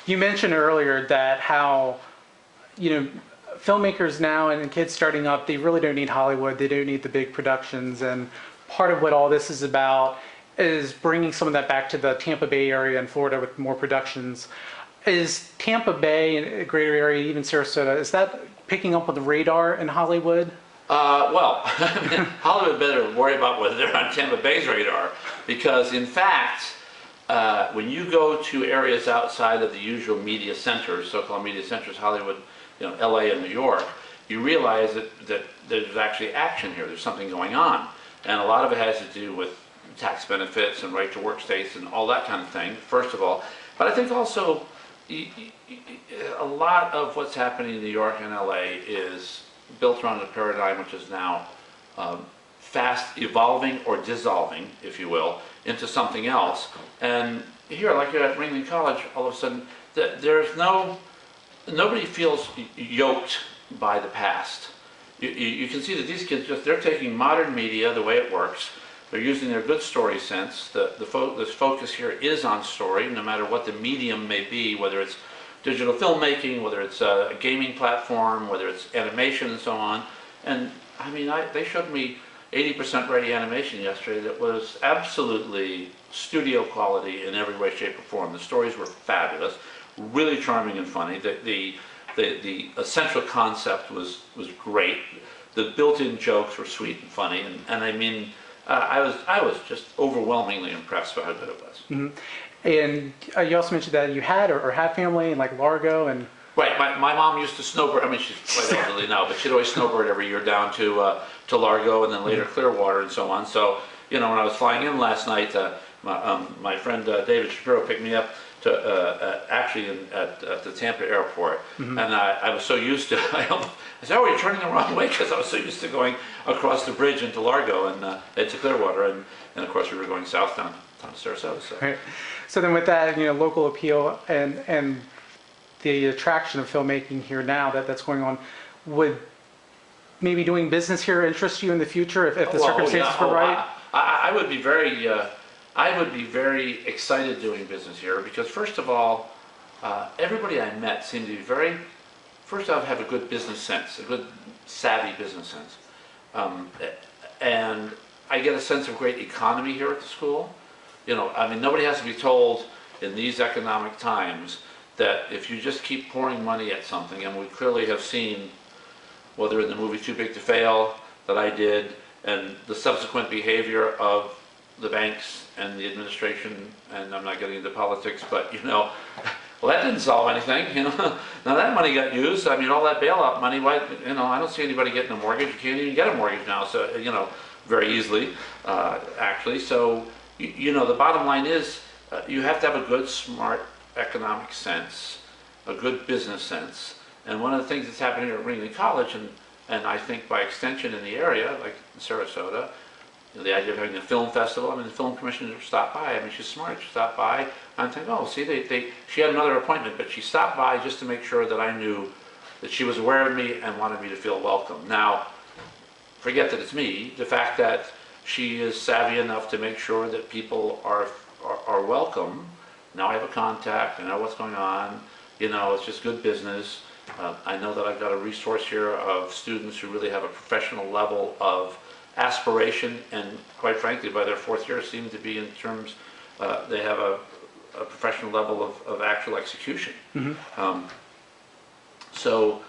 You mentioned earlier that how, you know, filmmakers now and kids starting up, they really don't need Hollywood. They don't need the big productions. And part of what all this is about is bringing some of that back to the Tampa Bay area and Florida with more productions. Is Tampa Bay and a greater area, even Sarasota, is that picking up on the radar in Hollywood? Well, Hollywood better worry about whether they're on Tampa Bay's radar, because in fact, when you go to areas outside of the usual media centers, so-called media centers, Hollywood, LA and New York, you realize that there's actually action here. There's something going on. And a lot of it has to do with tax benefits and right to work states and all that kind of thing, first of all. But I think also a lot of what's happening in New York and LA is built around a paradigm which is now fast evolving or dissolving, if you will, into something else. And here, like at Ringling College, all of a sudden, nobody feels yoked by the past. You can see that these kids they're taking modern media the way it works. They're using their good story sense. The focus here is on story, no matter what the medium may be, whether it's digital filmmaking, whether it's a gaming platform, whether it's animation and so on. And I mean, they showed me 80% ready animation yesterday that was absolutely studio quality in every way, shape, or form. The stories were fabulous, really charming and funny. The essential concept was great. The built-in jokes were sweet and funny, and I mean, I was just overwhelmingly impressed by how good it was. Mm-hmm. And you also mentioned that you had or had family in like Largo and. Right, my mom used to snowboard. I mean, she's quite elderly now, but she'd always snowboard every year down to Largo and then later Clearwater and so on. So, when I was flying in last night, my friend David Shapiro picked me up to actually at the Tampa airport, and I was so used to. I said, "Oh, you're turning the wrong way," because I was so used to going across the bridge into Largo and into Clearwater, and of course we were going south down to Sarasota. So. Right. So then, with that, local appeal and the attraction of filmmaking here now that's going on, would maybe doing business here interest you in the future if the circumstances were right? I would be very excited doing business here because first of all, everybody I met seemed to be first off, have a good business sense, a good savvy business sense. And I get a sense of great economy here at the school. I mean, nobody has to be told in these economic times that if you just keep pouring money at something, and we clearly have seen, whether in the movie Too Big to Fail that I did, and the subsequent behavior of the banks and the administration, and I'm not getting into politics, but well, that didn't solve anything. Now that money got used. I mean, all that bailout money. Why? I don't see anybody getting a mortgage. You can't even get a mortgage now. So very easily, actually. So the bottom line is you have to have a good, smart economic sense, a good business sense. And one of the things that's happening here at Ringling College, and I think by extension in the area, like in Sarasota, the idea of having a film festival. I mean, the film commissioner stopped by. I mean, she's smart. She stopped by. I'm thinking, oh, see, she had another appointment, but she stopped by just to make sure that I knew that she was aware of me and wanted me to feel welcome. Now, forget that it's me. The fact that she is savvy enough to make sure that people are welcome. Now I have a contact. I know what's going on. It's just good business. I know that I've got a resource here of students who really have a professional level of aspiration, and quite frankly, by their fourth year, seem to be in terms, they have a professional level of actual execution. So,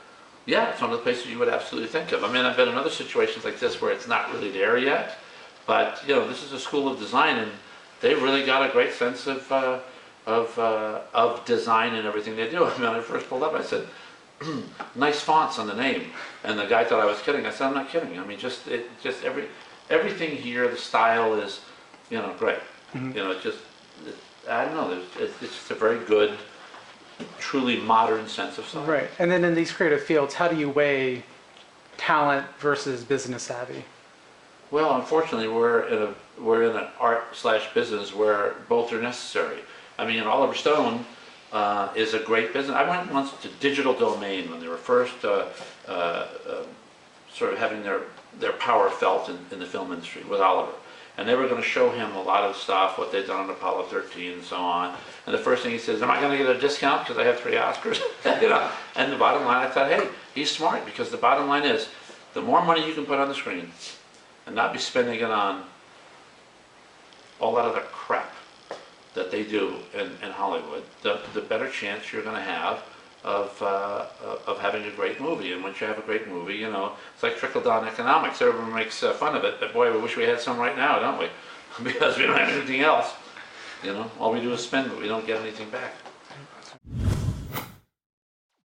yeah, it's one of the places you would absolutely think of. I mean, I've been in other situations like this where it's not really there yet, but this is a school of design, and they've really got a great sense of design and everything they do. I mean, when I first pulled up, I said, nice fonts on the name, and the guy thought I was kidding. I said, I'm not kidding. I mean, everything here, the style is, great. I don't know. It's just a very good, truly modern sense of style. Right. And then in these creative fields, how do you weigh talent versus business savvy? Well, unfortunately, we're in an art/business where both are necessary. I mean, Oliver Stone is a great business. I went once to Digital Domain when they were first sort of having their power felt in the film industry with Oliver. And they were gonna show him a lot of stuff, what they'd done on Apollo 13 and so on. And the first thing he says, am I gonna get a discount because I have 3 Oscars? You know, and the bottom line, I thought, hey, he's smart, because the bottom line is, the more money you can put on the screen and not be spending it on all that other crap that they do in Hollywood, the better chance you're gonna have of having a great movie. And once you have a great movie, you know, it's like trickle-down economics. Everyone makes fun of it, but boy, we wish we had some right now, don't we? Because we don't have anything else. You know, all we do is spend, but we don't get anything back.